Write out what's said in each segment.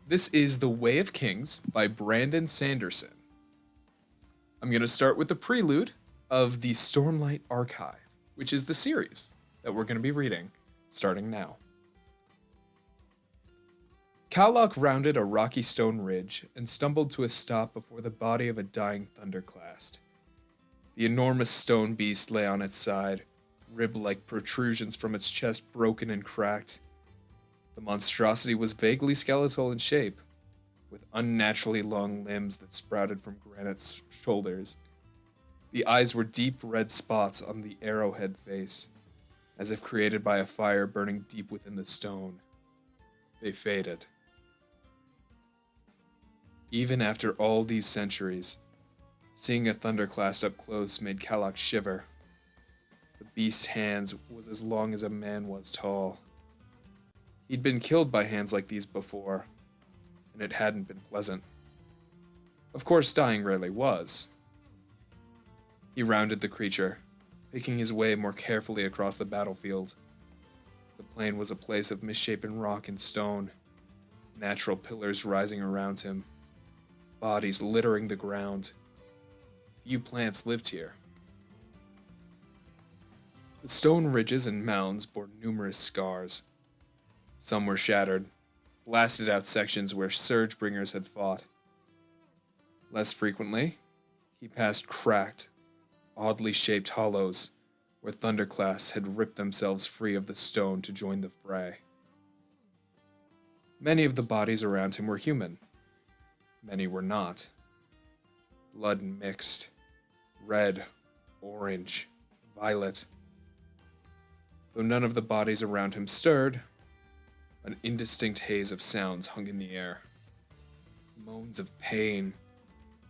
This is The Way of Kings by Brandon Sanderson. I'm going to start with the prelude of the Stormlight Archive, which is the series that we're going to be reading starting now. Kalok rounded a rocky stone ridge and stumbled to a stop before the body of a dying thunderclast. The enormous stone beast lay on its side, rib-like protrusions from its chest broken and cracked. The monstrosity was vaguely skeletal in shape, with unnaturally long limbs that sprouted from granite shoulders. The eyes were deep red spots on the arrowhead face, as if created by a fire burning deep within the stone. They faded. Even after all these centuries, seeing a thunderclast up close made Kalok shiver. The beast's hands was as long as a man was tall. He'd been killed by hands like these before, and it hadn't been pleasant. Of course, dying rarely was. He rounded the creature, picking his way more carefully across the battlefield. The plain was a place of misshapen rock and stone, natural pillars rising around him, bodies littering the ground. Few plants lived here. The stone ridges and mounds bore numerous scars. Some were shattered, blasted out sections where surge bringers had fought. Less frequently, he passed cracked, oddly shaped hollows where thunderclasts had ripped themselves free of the stone to join the fray. Many of the bodies around him were human. Many were not. Blood mixed, red, orange, violet. Though none of the bodies around him stirred, an indistinct haze of sounds hung in the air. Moans of pain,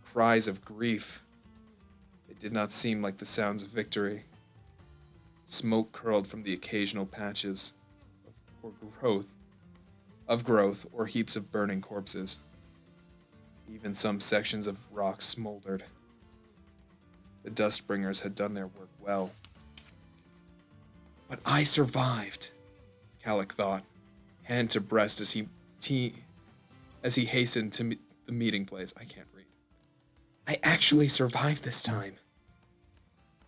cries of grief. They did not seem like the sounds of victory. Smoke curled from the occasional patches of growth or heaps of burning corpses. Even some sections of rock smoldered. The dust bringers had done their work well. But I survived, Kalok thought, hand to breast as he hastened to the meeting place. I can't read. I actually survived this time.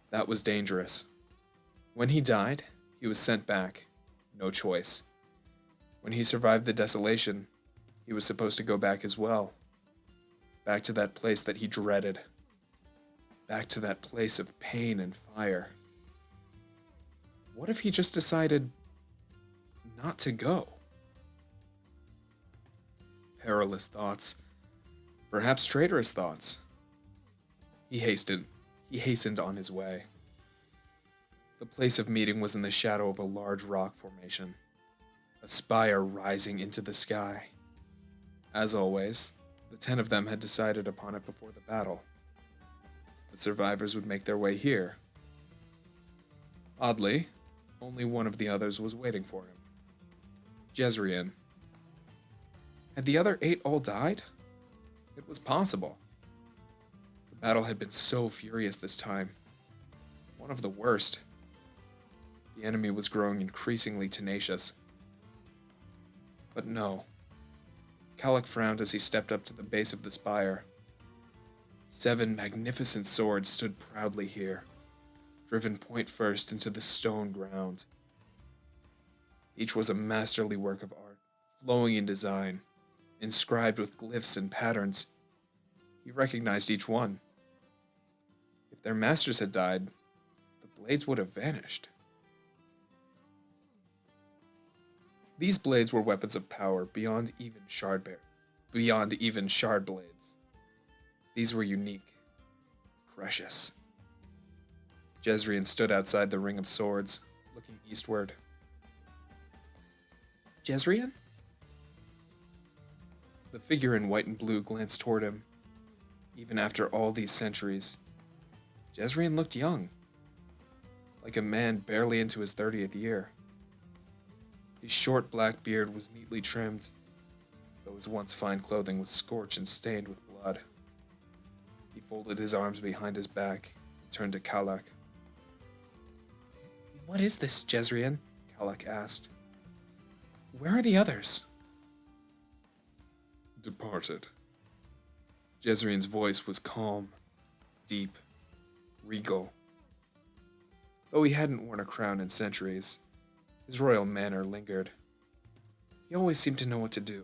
That was dangerous. When he died, he was sent back. No choice. When he survived the desolation, he was supposed to go back as well. Back to that place that he dreaded. Back to that place of pain and fire. What if he just decided not to go? Perilous thoughts. Perhaps traitorous thoughts. He hastened on his way. The place of meeting was in the shadow of a large rock formation, a spire rising into the sky. As always, the 10 of them had decided upon it before the battle. The survivors would make their way here. Oddly, only one of the others was waiting for him. Jezrien. Had the other 8 all died? It was possible. The battle had been so furious this time. One of the worst. The enemy was growing increasingly tenacious. But no. Kalok frowned as he stepped up to the base of the spire. 7 magnificent swords stood proudly here, driven point first into the stone ground. Each was a masterly work of art, flowing in design, inscribed with glyphs and patterns. He recognized each one. If their masters had died, the blades would have vanished. These blades were weapons of power beyond even shard blades. These were unique, precious. Jezrien stood outside the ring of swords, looking eastward. Jezrien? The figure in white and blue glanced toward him. Even after all these centuries, Jezrien looked young, like a man barely into his 30th year. His short black beard was neatly trimmed, though his once fine clothing was scorched and stained with blood. He folded his arms behind his back and turned to Kalok. What is this, Jezrien? Kalok asked. Where are the others? departed. Jezreel's voice was calm, deep, regal. Though he hadn't worn a crown in centuries, his royal manner lingered. He always seemed to know what to do.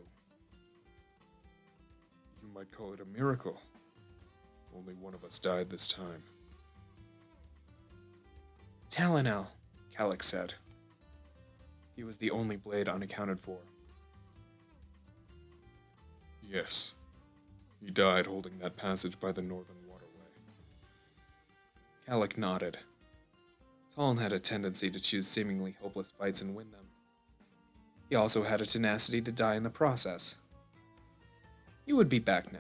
You might call it a miracle. Only one of us died this time. Talonel, Calic said. He was the only blade unaccounted for. Yes, he died holding that passage by the northern waterway. Calic nodded. Talon had a tendency to choose seemingly hopeless fights and win them. He also had a tenacity to die in the process. He would be back now,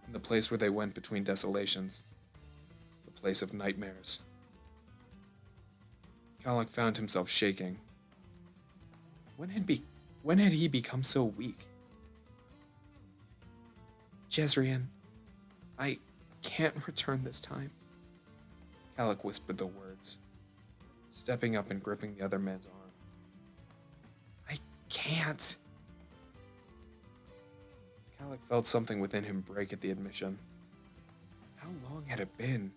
in the place where they went between desolations, the place of nightmares. Calic found himself shaking. When had he become so weak? Jezreel, I can't return this time. Calic whispered the words, stepping up and gripping the other man's arm. I can't. Calic felt something within him break at the admission. How long had it been?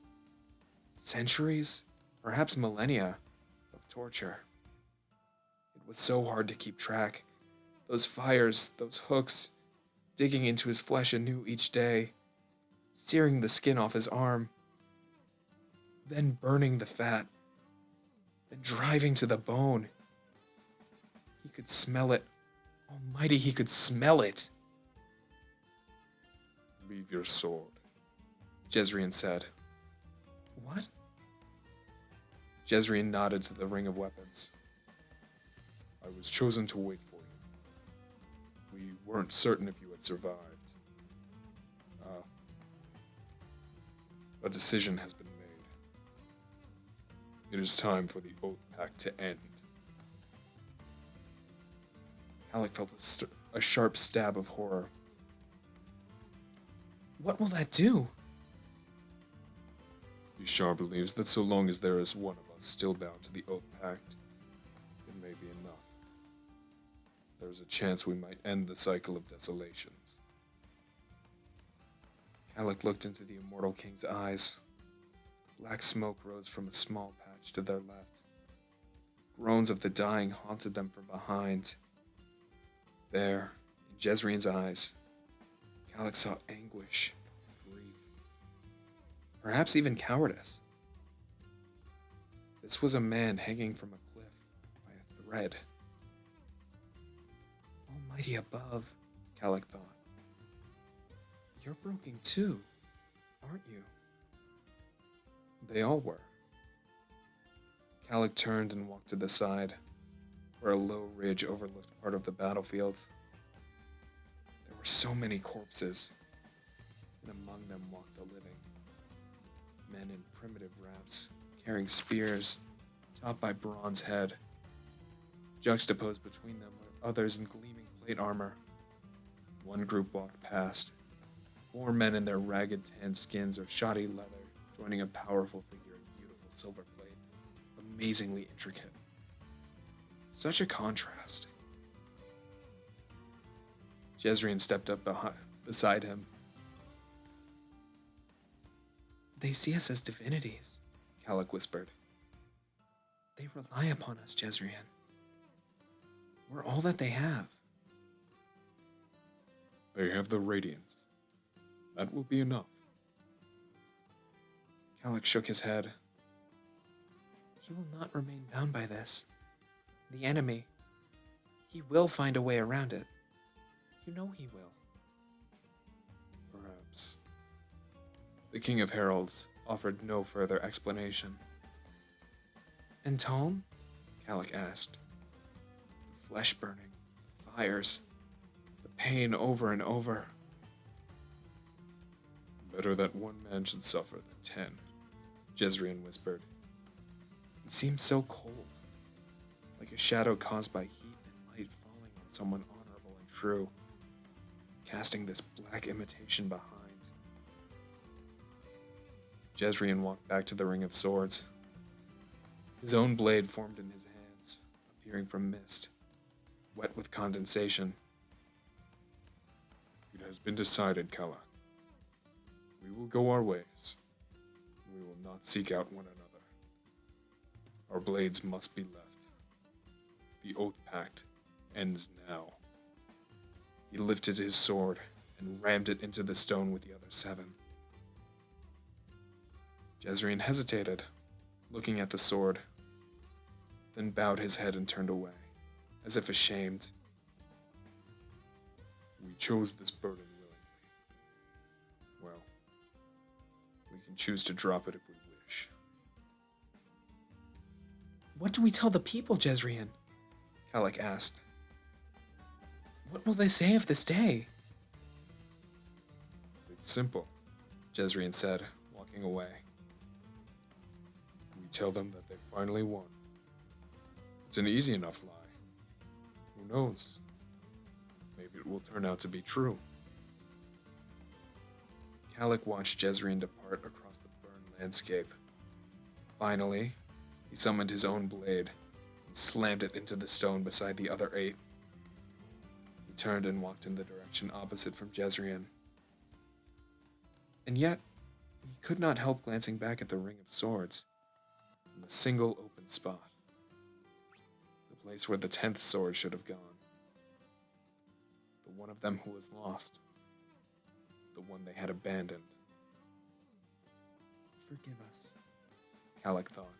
Centuries? Perhaps millennia of torture. It was so hard to keep track. Those fires, those hooks, digging into his flesh anew each day, searing the skin off his arm, then burning the fat, then driving to the bone. He could smell it. Almighty, he could smell it. Leave your sword, Jezreel said. What? Jezreel nodded to the ring of weapons. I was chosen to wait for you. We weren't certain if you had survived. A decision has been made. It is time for the Oath Pact to end. Calic felt a sharp stab of horror. What will that do? Ishar believes that so long as there is one of us still bound to the Oath Pact, it may be enough. There is a chance we might end the cycle of desolations. Calic looked into the immortal king's eyes. Black smoke rose from a small patch to their left. Groans of the dying haunted them from behind. There, in Jezreel's eyes, Calic saw anguish, grief, perhaps even cowardice. This was a man hanging from a cliff by a thread. Almighty above, Calic thought. You're broken too, aren't you? They all were. Calic turned and walked to the side, where a low ridge overlooked part of the battlefield. There were so many corpses, and among them walked the living. Men in primitive wraps, carrying spears, topped by bronze head. Juxtaposed between them were others in gleaming plate armor. One group walked past, 4 men in their ragged tan skins or shoddy leather, joining a powerful figure in beautiful silver plate, amazingly intricate. Such a contrast. Jezreel stepped up beside him. They see us as divinities, Calic whispered. They rely upon us, Jezreel. We're all that they have. They have the radiance. That will be enough. Calic shook his head. He will not remain bound by this. The enemy. He will find a way around it. You know he will. Perhaps. The King of Heralds offered no further explanation. And Tone? Calic asked. The flesh burning, the fires, the pain over and over. Better that one man should suffer than 10, Jezreel whispered. He seemed so cold, like a shadow caused by heat and light falling on someone honorable and true, casting this black imitation behind. Jezreel walked back to the Ring of Swords. His own blade formed in his hands, appearing from mist, wet with condensation. It has been decided, Kala. We will go our ways. We will not seek out one another. Our blades must be left. The oath pact ends now. He lifted his sword and rammed it into the stone with the other 7. Jezrien hesitated, looking at the sword, then bowed his head and turned away, as if ashamed. We chose this burden willingly. Well, we can choose to drop it if we wish. What do we tell the people, Jezrien? Kalak asked. What will they say of this day? It's simple, Jezrien said, walking away. We tell them that they finally won. It's an easy enough lie. Who knows? Maybe it will turn out to be true. Kalak watched Jezrien depart across the burned landscape. Finally, he summoned his own blade and slammed it into the stone beside the other 8. He turned and walked in the direction opposite from Jezrien. And yet, he could not help glancing back at the ring of swords in the single open spot, the place where the 10th sword should have gone. The one of them who was lost, the one they had abandoned. Forgive us, Kalak thought,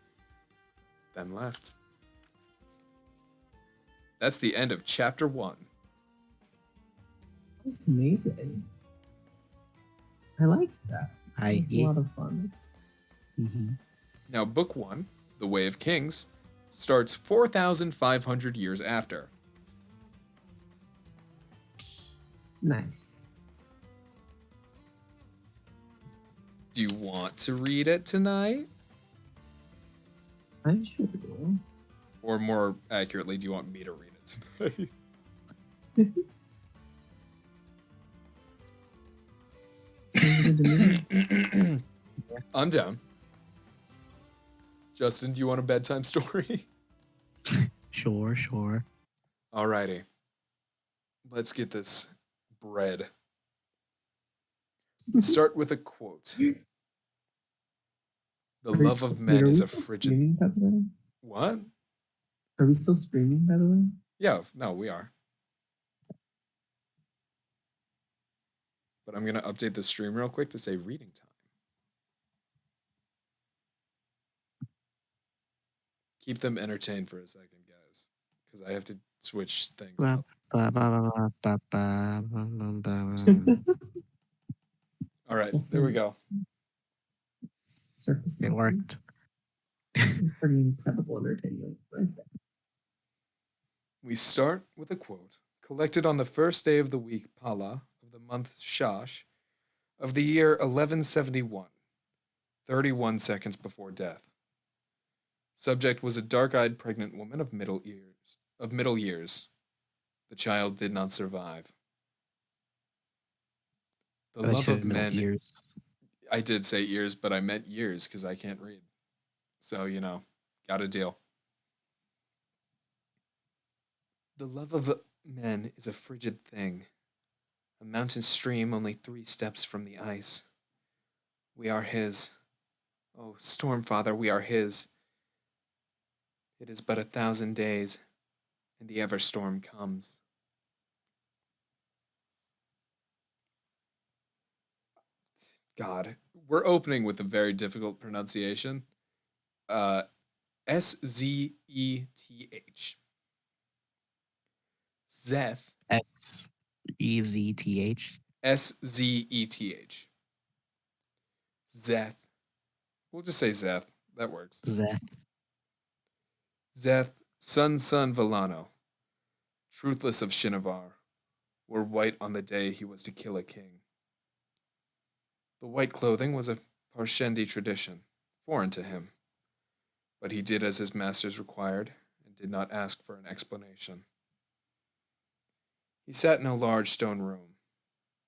then left. That's the end of chapter 1. That's amazing. I liked that. It was a lot of fun. Mm-hmm. Now, book 1, The Way of Kings, starts 4,500 years after. Nice. Do you want to read it tonight? I sure do. Or more accurately, do you want me to read it tonight? Sounds good to me. I'm down. Justin, do you want a bedtime story? Sure. Alrighty. Let's get this bread. Start with a quote. The love of men is a frigid... Streaming, by the way? What? Are we still streaming, by the way? Yeah, no, we are. But I'm going to update the stream real quick to say reading time. Keep them entertained for a second, guys, because I have to switch things up. All right, there we go. Circus It monkey. worked. It's pretty incredible entertainment right there. We start with a quote collected on the first day of the week Pala of the month Shash of the year 1171, 31 seconds before death. Subject was a dark-eyed pregnant woman of middle years. The child did not survive. The I love said of middle men. years. I did say ears, but I meant years because I can't read. So, got a deal. The love of men is a frigid thing, a mountain stream only 3 steps from the ice. We are his. Oh, Stormfather, we are his. It is but 1,000 days, and the Everstorm comes. God, we're opening with a very difficult pronunciation. Szeth. Zeth. Szeth. Szeth. Zeth. We'll just say Zeth. That works. Zeth. Zeth, son Villano, truthless of Shinovar, wore white on the day he was to kill a king. The white clothing was a Parshendi tradition, foreign to him, but he did as his masters required and did not ask for an explanation. He sat in a large stone room,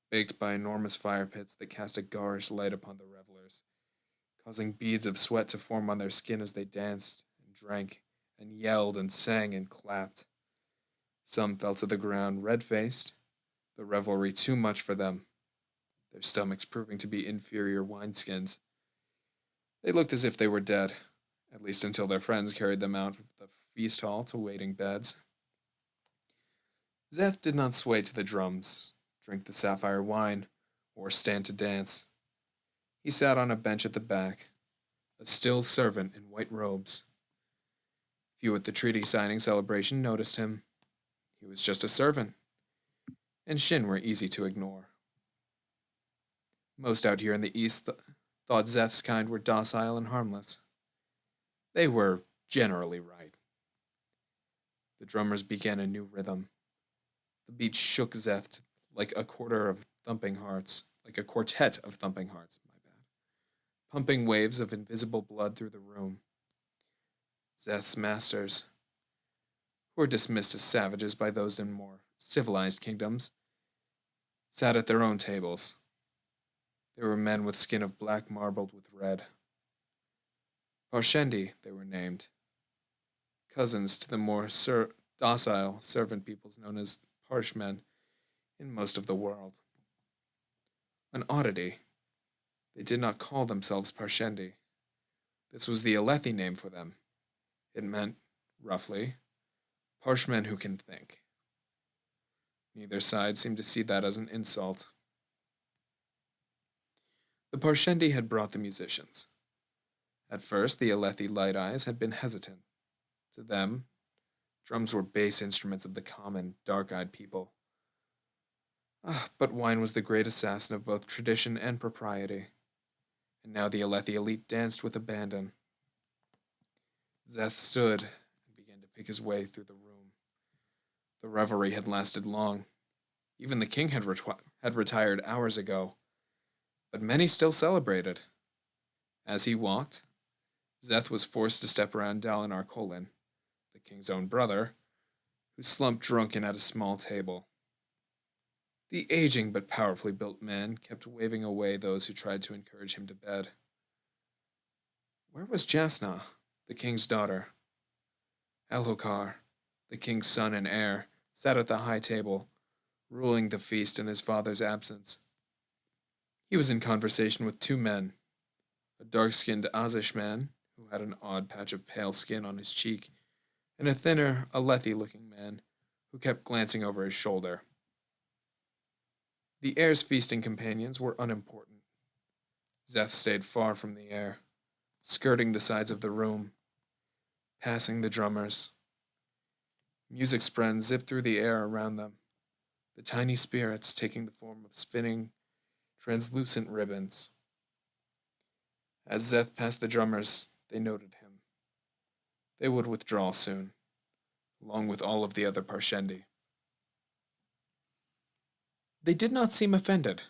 baked by enormous fire pits that cast a garish light upon the revelers, causing beads of sweat to form on their skin as they danced and drank and yelled and sang and clapped. Some fell to the ground red-faced, the revelry too much for them, their stomachs proving to be inferior wineskins. They looked as if they were dead, at least until their friends carried them out of the feast hall to waiting beds. Zeth did not sway to the drums, drink the sapphire wine, or stand to dance. He sat on a bench at the back, a still servant in white robes. Few at the treaty signing celebration noticed him. He was just a servant, and Shin were easy to ignore. Most out here in the east thought Zeth's kind were docile and harmless. They were generally right. The drummers began a new rhythm. The beat shook Zeth like a quarter of thumping hearts, like a quartet of thumping hearts, my bad, pumping waves of invisible blood through the room. Zeth's masters, who were dismissed as savages by those in more civilized kingdoms, sat at their own tables. They were men with skin of black marbled with red. Parshendi, they were named, cousins to the more docile servant peoples known as Parshmen in most of the world. An oddity, they did not call themselves Parshendi. This was the Alethi name for them. It meant, roughly, Parshmen who can think. Neither side seemed to see that as an insult. The Parshendi had brought the musicians. At first, the Alethi Light Eyes had been hesitant. To them, drums were bass instruments of the common, dark-eyed people. But wine was the great assassin of both tradition and propriety, and now the Alethi elite danced with abandon. Zeth stood and began to pick his way through the room. The revelry had lasted long. Even the king had retired hours ago, but many still celebrated. As he walked, Zeth was forced to step around Dalinar Kholin, the king's own brother, who slumped drunken at a small table. The aging but powerfully built man kept waving away those who tried to encourage him to bed. Where was Jasnah, the king's daughter? Elhokar, the king's son and heir, sat at the high table, ruling the feast in his father's absence. He was in conversation with two men, a dark-skinned Azish man, who had an odd patch of pale skin on his cheek, and a thinner, Alethi-looking man, who kept glancing over his shoulder. The heir's feasting companions were unimportant. Zeth stayed far from the heir, skirting the sides of the room, passing the drummers. Music spren zipped through the air around them, the tiny spirits taking the form of spinning, translucent ribbons. As Zeth passed the drummers, they noted him. They would withdraw soon, along with all of the other Parshendi. They did not seem offended.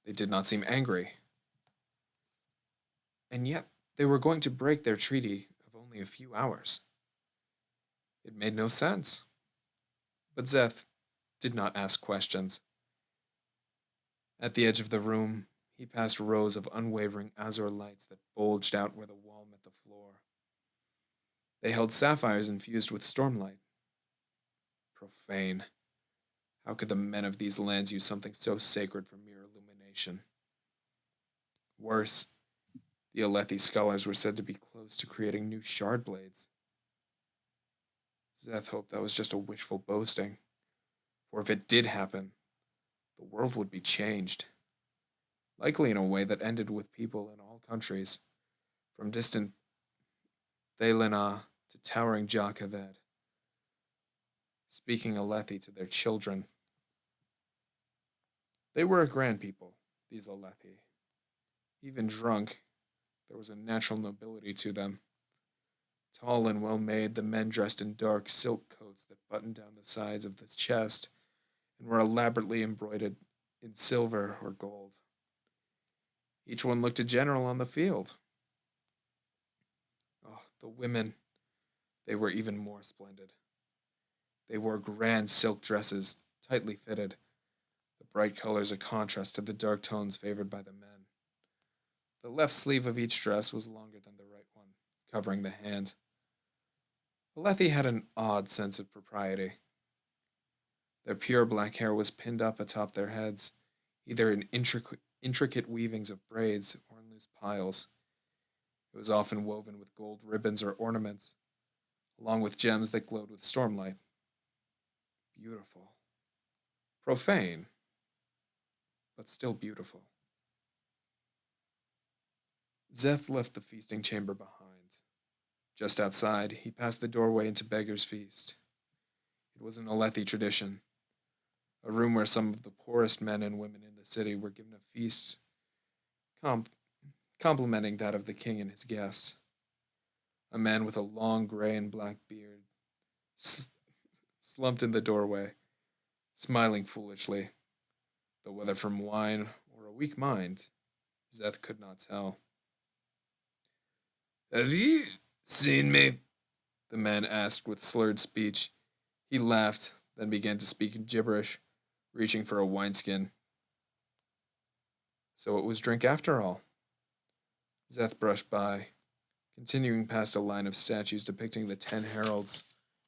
They did not seem angry. And yet, they were going to break their treaty of only a few hours. It made no sense. But Zeth did not ask questions. At the edge of the room, he passed rows of unwavering azure lights that bulged out where the wall met the floor. They held sapphires infused with stormlight. Profane. How could the men of these lands use something so sacred for mere illumination? Worse, the Alethi scholars were said to be close to creating new shard blades. Zeth hoped that was just a wishful boasting, for if it did happen, the world would be changed, likely in a way that ended with people in all countries, from distant Thelena to towering Jah-Keved, speaking Alethi to their children. They were a grand people, these Alethi. Even drunk, there was a natural nobility to them. Tall and well-made, the men dressed in dark silk coats that buttoned down the sides of the chest and were elaborately embroidered in silver or gold. Each one looked a general on the field. Oh, the women, they were even more splendid. They wore grand silk dresses, tightly fitted, the bright colors a contrast to the dark tones favored by the men. The left sleeve of each dress was longer than the right one, covering the hand. Alethi had an odd sense of propriety. Their pure black hair was pinned up atop their heads, either in intricate weavings of braids or in loose piles. It was often woven with gold ribbons or ornaments, along with gems that glowed with stormlight. Beautiful. Profane, but still beautiful. Zeth left the feasting chamber behind. Just outside, he passed the doorway into Beggar's Feast. It was an Alethi tradition, a room where some of the poorest men and women in the city were given a feast comp- complementing that of the king and his guests. A man with a long gray and black beard slumped in the doorway, smiling foolishly, though whether from wine or a weak mind, Zeth could not tell. "Have you seen me?" the man asked with slurred speech. He laughed, then began to speak gibberish, reaching for a wineskin. So it was drink after all. Zeth brushed by, continuing past a line of statues depicting the 10 heralds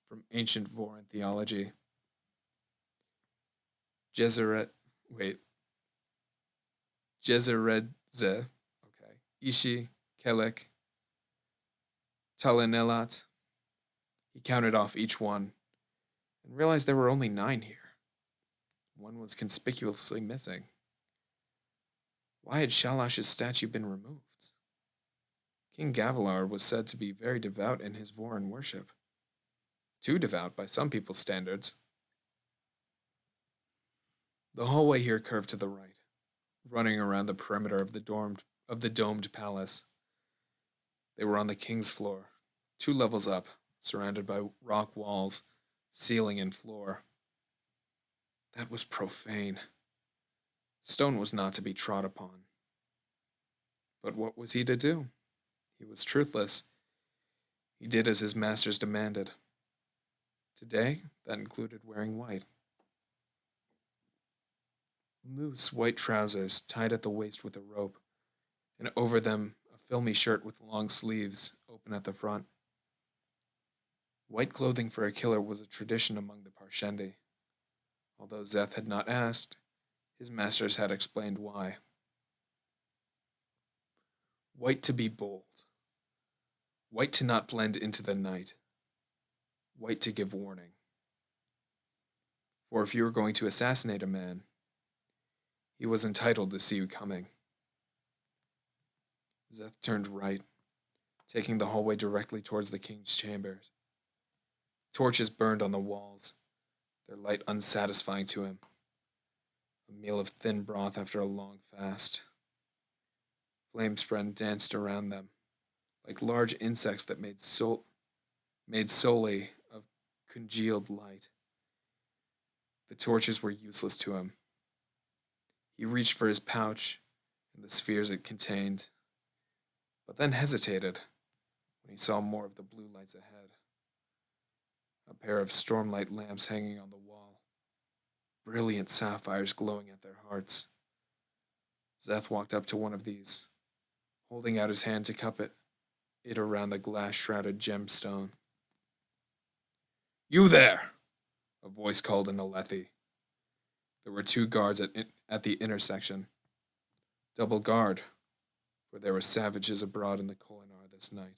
from ancient Voran theology. Jezeret, wait, Jezeredze, okay, Ishi, Kelek, Talenelat. He counted off each one and realized there were only 9 here. One was conspicuously missing. Why had Shalash's statue been removed? King Gavilar was said to be very devout in his Voran worship. Too devout by some people's standards. The hallway here curved to the right, running around the perimeter of the domed palace. They were on the king's floor, 2 levels up, surrounded by rock walls, ceiling and floor. That was profane. Stone was not to be trod upon. But what was he to do? He was truthless. He did as his masters demanded. Today, that included wearing white. Loose white trousers tied at the waist with a rope, and over them a filmy shirt with long sleeves open at the front. White clothing for a killer was a tradition among the Parshendi. Although Zeth had not asked, his masters had explained why. White to be bold. White to not blend into the night. White to give warning. For if you were going to assassinate a man, he was entitled to see you coming. Zeth turned right, taking the hallway directly towards the king's chambers. Torches burned on the walls, their light unsatisfying to him. A meal of thin broth after a long fast. Flame spread danced around them, like large insects that made solely of congealed light. The torches were useless to him. He reached for his pouch and the spheres it contained, but then hesitated when he saw more of the blue lights ahead. A pair of Stormlight lamps hanging on the wall, brilliant sapphires glowing at their hearts. Zeth walked up to one of these, holding out his hand to cup it around the glass-shrouded gemstone. "You there!" a voice called in Alethi. There were 2 guards at the intersection. Double guard, for there were savages abroad in the Kolinar this night.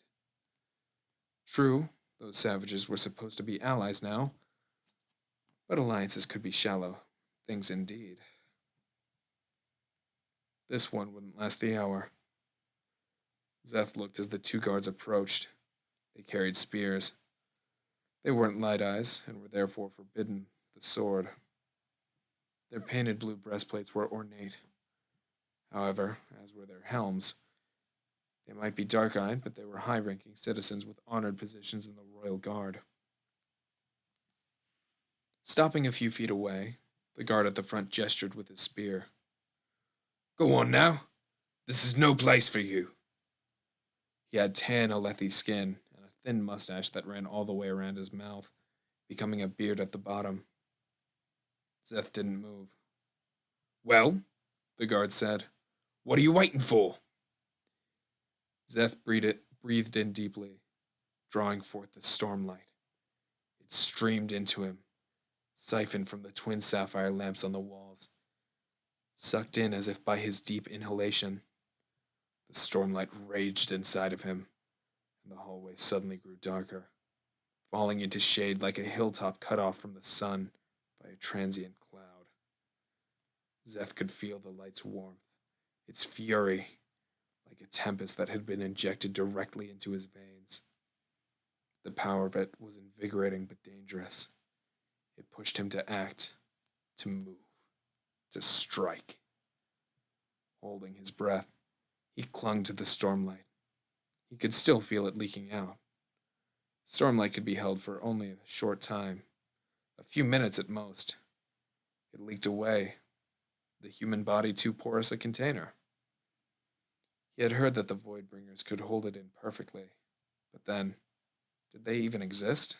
True, those savages were supposed to be allies now, but alliances could be shallow things indeed. This one wouldn't last the hour. Zeth looked as the 2 guards approached. They carried spears. They weren't light eyes, and were therefore forbidden the sword. Their painted blue breastplates were ornate. However, as were their helms, they might be dark-eyed, but they were high-ranking citizens with honored positions in the royal guard. Stopping a few feet away, the guard at the front gestured with his spear. "Go on now. This is no place for you." He had tan Alethi skin and a thin mustache that ran all the way around his mouth, becoming a beard at the bottom. Zeth didn't move. "Well," the guard said, "what are you waiting for?" Zeth breathed in deeply, drawing forth the stormlight. It streamed into him, siphoned from the twin sapphire lamps on the walls, sucked in as if by his deep inhalation. The stormlight raged inside of him, and the hallway suddenly grew darker, falling into shade like a hilltop cut off from the sun by a transient cloud. Zeth could feel the light's warmth, its fury, like a tempest that had been injected directly into his veins. The power of it was invigorating but dangerous. It pushed him to act, to move, to strike. Holding his breath, he clung to the stormlight. He could still feel it leaking out. Stormlight could be held for only a short time, a few minutes at most. It leaked away, the human body too porous a container. He had heard that the Voidbringers could hold it in perfectly, but then, did they even exist?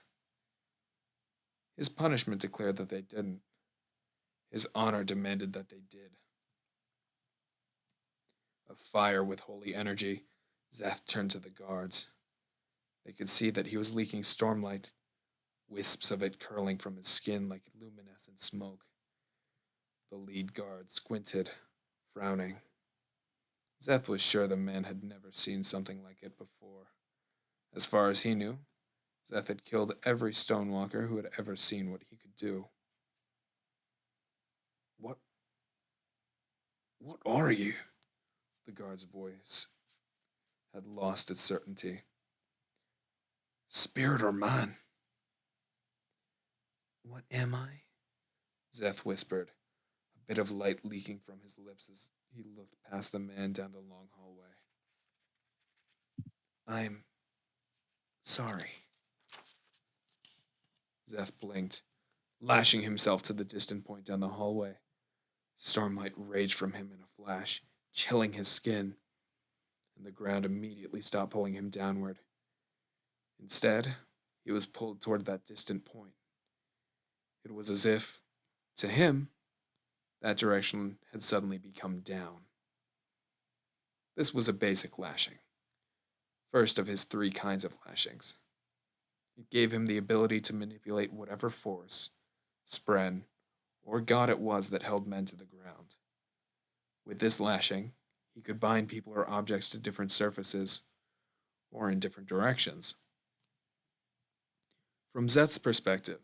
His punishment declared that they didn't. His honor demanded that they did. Afire with holy energy, Zeth turned to the guards. They could see that he was leaking stormlight, wisps of it curling from his skin like luminescent smoke. The lead guard squinted, frowning. Zeth was sure the man had never seen something like it before. As far as he knew, Zeth had killed every stonewalker who had ever seen what he could do. What are you? The guard's voice had lost its certainty. Spirit or man? What am I? Zeth whispered, a bit of light leaking from his lips as he looked past the man down the long hallway. I'm sorry. Zeth blinked, lashing himself to the distant point down the hallway. Stormlight raged from him in a flash, chilling his skin, and the ground immediately stopped pulling him downward. Instead, he was pulled toward that distant point. It was as if, to him, that direction had suddenly become down. This was a basic lashing, first of his 3 kinds of lashings. It gave him the ability to manipulate whatever force, spren, or god it was that held men to the ground. With this lashing, he could bind people or objects to different surfaces, or in different directions. From Zeth's perspective,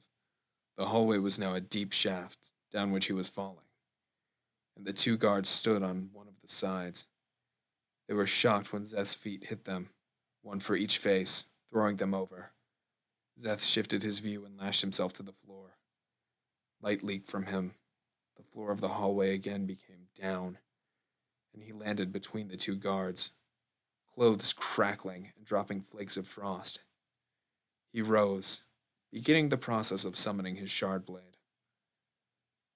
the hallway was now a deep shaft down which he was falling, and the 2 guards stood on one of the sides. They were shocked when Zeth's feet hit them, one for each face, throwing them over. Zeth shifted his view and lashed himself to the floor. Light leaked from him. The floor of the hallway again became down, and he landed between the 2 guards, clothes crackling and dropping flakes of frost. He rose, beginning the process of summoning his shard blade.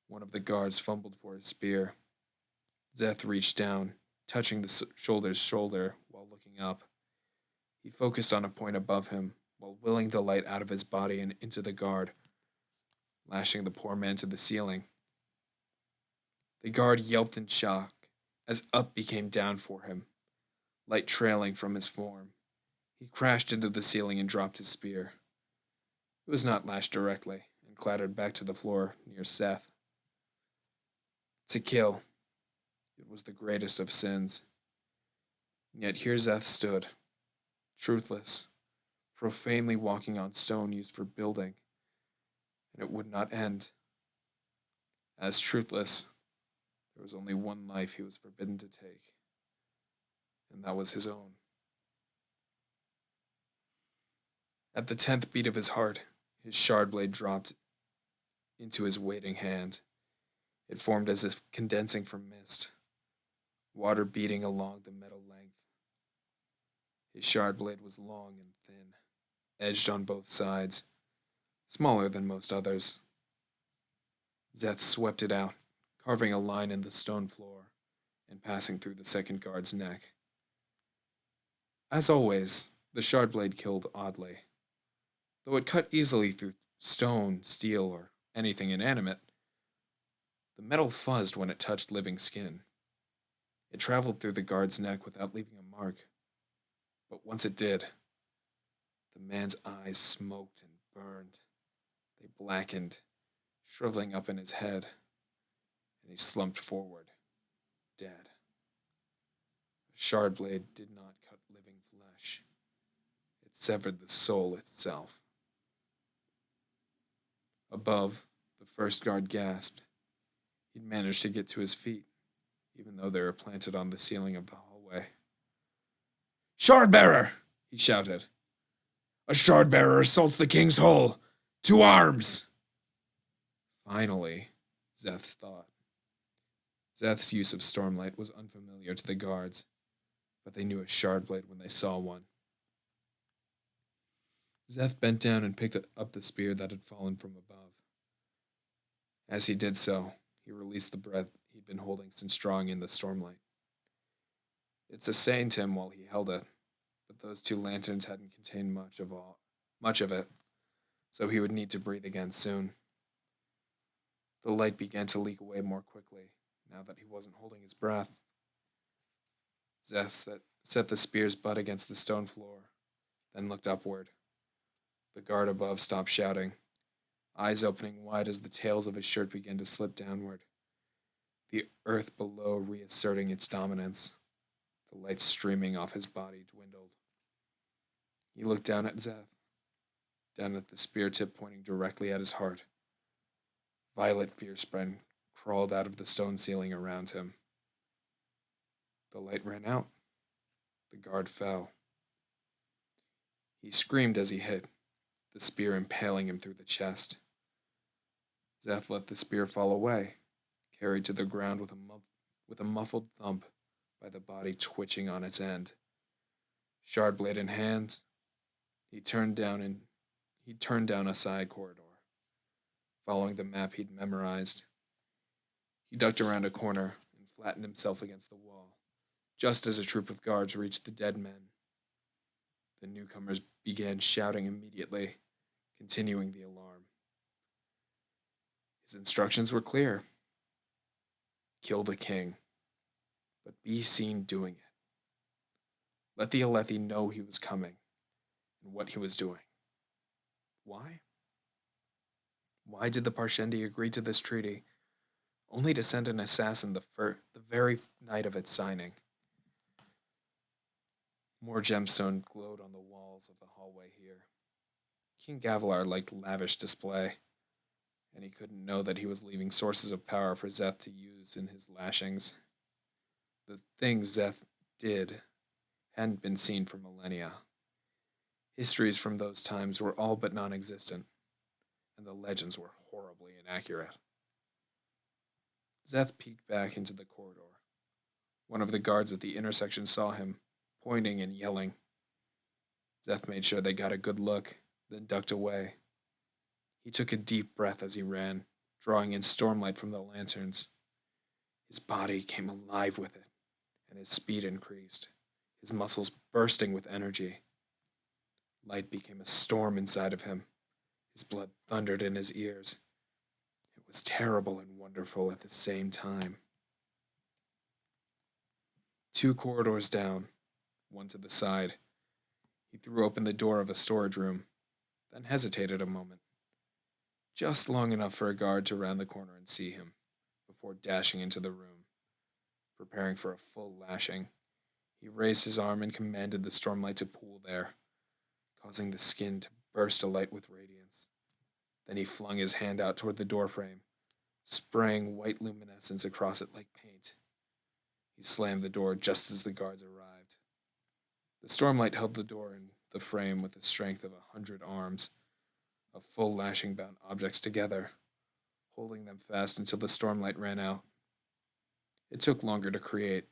One of the guards fumbled for his spear. Zeth reached down, touching the shoulder's shoulder while looking up. He focused on a point above him while willing the light out of his body and into the guard, lashing the poor man to the ceiling. The guard yelped in shock as up became down for him, light trailing from his form. He crashed into the ceiling and dropped his spear. It was not lashed directly and clattered back to the floor near Seth. To kill, it was the greatest of sins. And yet here Zeth stood, truthless, profanely walking on stone used for building, and it would not end. As truthless, there was only one life he was forbidden to take, and that was his own. At the 10th beat of his heart, his shard blade dropped into his waiting hand. It formed as if condensing from mist, water beating along the metal length. His shard blade was long and thin, edged on both sides, smaller than most others. Zeth swept it out, carving a line in the stone floor and passing through the second guard's neck. As always, the shard blade killed oddly. Though it cut easily through stone, steel, or anything inanimate, the metal fuzzed when it touched living skin. It traveled through the guard's neck without leaving a mark. But once it did, the man's eyes smoked and burned. They blackened, shriveling up in his head, and he slumped forward, dead. A shard blade did not cut living flesh. It severed the soul itself. Above, the first guard gasped. He'd managed to get to his feet, even though they were planted on the ceiling of the hallway. "Shard-bearer!" he shouted. "A shard-bearer assaults the king's hall! To arms!" Finally, Zeth thought. Zeth's use of Stormlight was unfamiliar to the guards, but they knew a shard blade when they saw one. Zeth bent down and picked up the spear that had fallen from above. As he did so, he released the breath he'd been holding since drawing in the Stormlight. It sustained him while he held it, but those two lanterns hadn't contained much of it, so he would need to breathe again soon. The light began to leak away more quickly, now that he wasn't holding his breath. Zeth set the spear's butt against the stone floor, then looked upward. The guard above stopped shouting, eyes opening wide as the tails of his shirt began to slip downward, the earth below reasserting its dominance. The light streaming off his body dwindled. He looked down at Zeth, down at the spear tip pointing directly at his heart. Violet fear spread crawled out of the stone ceiling around him. The light ran out. The guard fell. He screamed as he hit, the spear impaling him through the chest. Zeth let the spear fall away, carried to the ground with a muffled thump by the body twitching on its end. Shard blade in hand, he turned down a side corridor, following the map he'd memorized. He ducked around a corner and flattened himself against the wall, just as a troop of guards reached the dead men. The newcomers began shouting immediately, continuing the alarm. His instructions were clear. Kill the king, but be seen doing it. Let the Alethi know he was coming and what he was doing. Why? Why did the Parshendi agree to this treaty, only to send an assassin the very night of its signing? More gemstone glowed on the walls of the hallway here. King Gavilar liked lavish display, and he couldn't know that he was leaving sources of power for Zeth to use in his lashings. The things Zeth did hadn't been seen for millennia. Histories from those times were all but non-existent, and the legends were horribly inaccurate. Zeth peeked back into the corridor. One of the guards at the intersection saw him, pointing and yelling. Zeth made sure they got a good look, then ducked away. He took a deep breath as he ran, drawing in Stormlight from the lanterns. His body came alive with it, and his speed increased, his muscles bursting with energy. Light became a storm inside of him. His blood thundered in his ears. It was terrible and wonderful at the same time. 2 corridors down, one to the side, he threw open the door of a storage room, then hesitated a moment, just long enough for a guard to round the corner and see him, before dashing into the room. Preparing for a full lashing, he raised his arm and commanded the Stormlight to pool there, causing the skin to burst alight with radiance. Then he flung his hand out toward the doorframe, spraying white luminescence across it like paint. He slammed the door just as the guards arrived. The Stormlight held the door in the frame with the strength of 100 arms, a full lashing bound objects together, holding them fast until the Stormlight ran out. It took longer to create,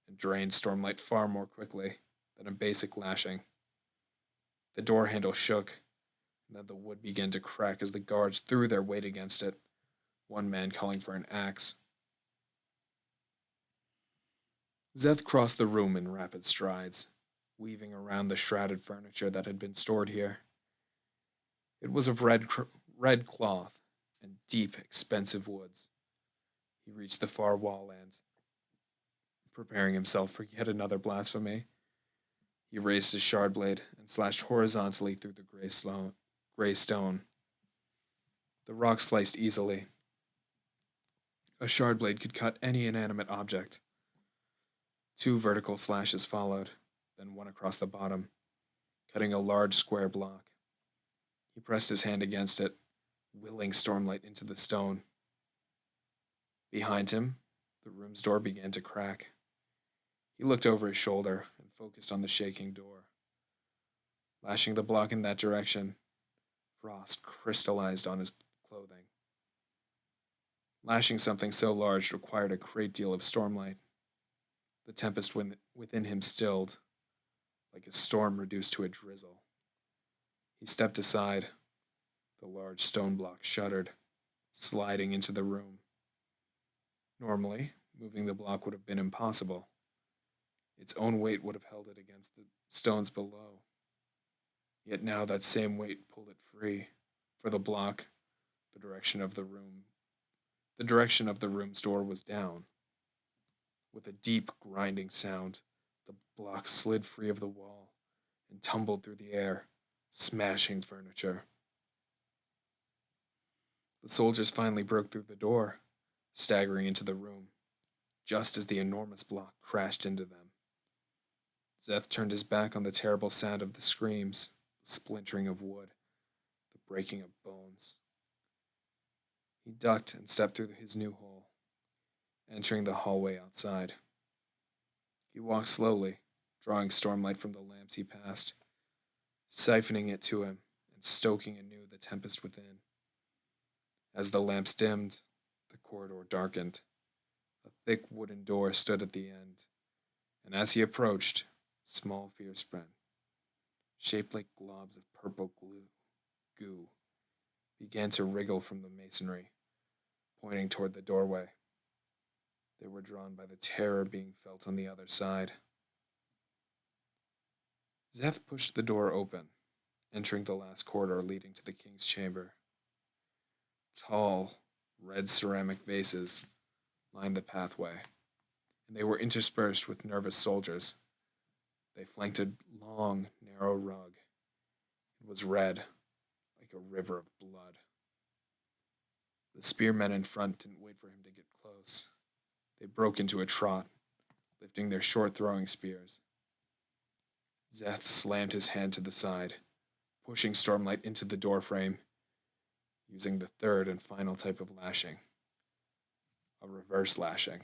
and drained Stormlight far more quickly than a basic lashing. The door handle shook, and then the wood began to crack as the guards threw their weight against it, one man calling for an axe. Zeth crossed the room in rapid strides, weaving around the shrouded furniture that had been stored here. It was of red cloth and deep, expensive woods. He reached the far wall and, preparing himself for yet another blasphemy, he raised his shard blade and slashed horizontally through the gray stone. The The rock sliced easily. A shard blade could cut any inanimate object. 2 vertical slashes followed, then one across the bottom, cutting a large square block. He pressed his hand against it, willing Stormlight into the stone. Behind him, the room's door began to crack. He looked over his shoulder and focused on the shaking door. Lashing the block in that direction, frost crystallized on his clothing. Lashing something so large required a great deal of Stormlight. The tempest within him stilled, like a storm reduced to a drizzle. He stepped aside. The large stone block shuddered, sliding into the room. Normally, moving the block would have been impossible. Its own weight would have held it against the stones below. Yet now that same weight pulled it free, for the block, the direction of the room's door was down. With a deep, grinding sound, the block slid free of the wall and tumbled through the air, smashing furniture. The soldiers finally broke through the door, staggering into the room, just as the enormous block crashed into them. Zeth turned his back on the terrible sound of the screams, the splintering of wood, the breaking of bones. He ducked and stepped through his new hole, entering the hallway outside. He walked slowly, drawing Stormlight from the lamps he passed, siphoning it to him and stoking anew the tempest within. As the lamps dimmed, the corridor darkened. A thick wooden door stood at the end, and as he approached, small fierce men, shaped like globs of purple goo, began to wriggle from the masonry, pointing toward the doorway. They were drawn by the terror being felt on the other side. Zeth pushed the door open, entering the last corridor leading to the king's chamber. Tall, red ceramic vases lined the pathway, and they were interspersed with nervous soldiers. They flanked a long, narrow rug. It was red, like a river of blood. The spearmen in front didn't wait for him to get close. They broke into a trot, lifting their short throwing spears. Zeth slammed his hand to the side, pushing Stormlight into the doorframe, using the third and final type of lashing, a reverse lashing.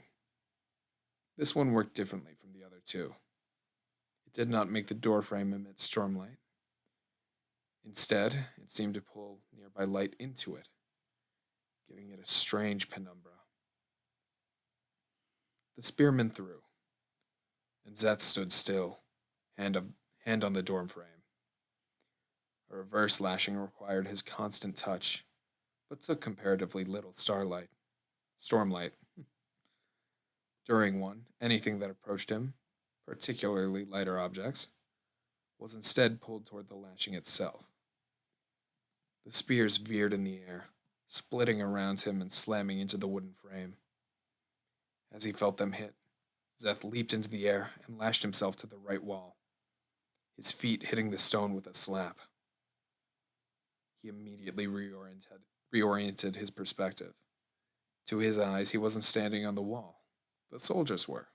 This one worked differently from the other two. It did not make the doorframe emit Stormlight. Instead, it seemed to pull nearby light into it, giving it a strange penumbra. The spearman threw, and Zeth stood still, hand on the doorframe. A reverse lashing required his constant touch, but took comparatively little Stormlight. During one, anything that approached him, particularly lighter objects, was instead pulled toward the lashing itself. The spears veered in the air, splitting around him and slamming into the wooden frame. As he felt them hit, Zeth leaped into the air and lashed himself to the right wall, his feet hitting the stone with a slap. He immediately reoriented his perspective. To his eyes, he wasn't standing on the wall. The soldiers were,